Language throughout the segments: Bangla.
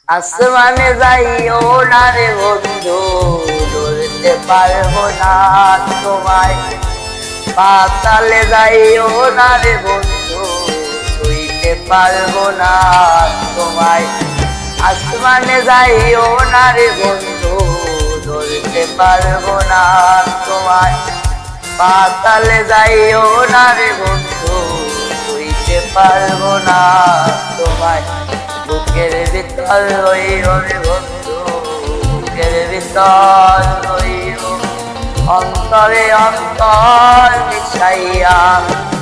আসমানে যাইও না রে বন্ধু, ধরতে পারবো না তোমায়। পাতালে যাইও না রে বন্ধু, ছুঁইতে পারবো না তোমায়। আসমানে যাইও না রে বন্ধু, ধরতে পারবো না তোমায়। পাতালে যাইও না রে বন্ধু, ছুঁইতে পারবো না তোমায়। বুকের ভিতর রইও রে বন্ধু, বুকের ভিতর রইও। অন্তরে অন্তর মিশাইয়া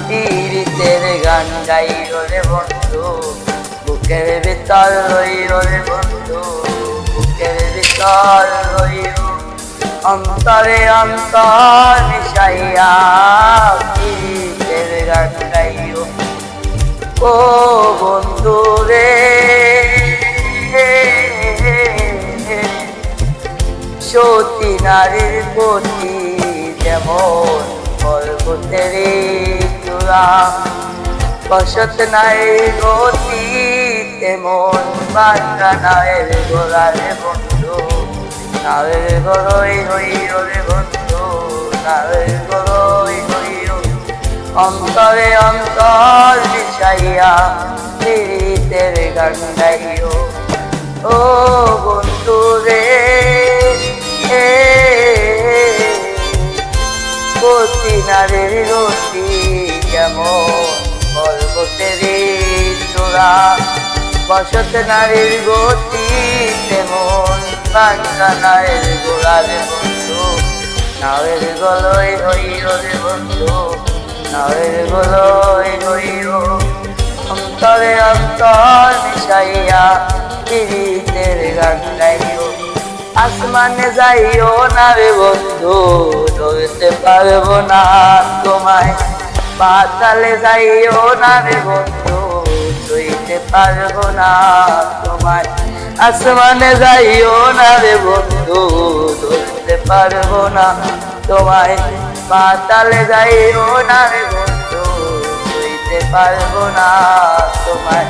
পীড়িতের গান গাইও রে বন্ধু। বুকের ভিতর রইও রে বন্ধু, বুকের ভিতর রইও। অন্তরে অন্তর মিশাইয়া পীড়িতের গান গাইও। ও বন্ধু রে, সতী নারীর প্রতি যেমন পর্বতের চূড়া, বসত নাই গতি তেমন বাঁকা নায়ের গোড়ারে বন্ধু। নায়ের গড়ই হইও রে বন্ধু, নায়ের গড়ই হইও। অন্তরে অন্তর মিশাইয়া পীড়িতের গান গাইও। ও বন্ধু রে, সতী নারীর রতি যেমন পর্বতের চূড়া, বসত নারীর গতি তেমন বাঁকা নায়ের গোড়ারে বন্ধু। নায়ের গলই হইও রে বন্ধু, নায়ের গলই হইও। অন্তরে অন্তর মিশাইয়া পীড়িতের গান গাইও। আসমানে যাইও না রে বন্ধু, ধরতে পারবো না তোমায়। পাতালে যাইও না রে বন্ধু, ছুঁইতে পারবো না তোমায়। আসমানে যাইও না রে বন্ধু, ধরতে পারবো না তোমায়। পাতালে যাইও না রে বন্ধু, ছুঁইতে পারবো না তোমায়।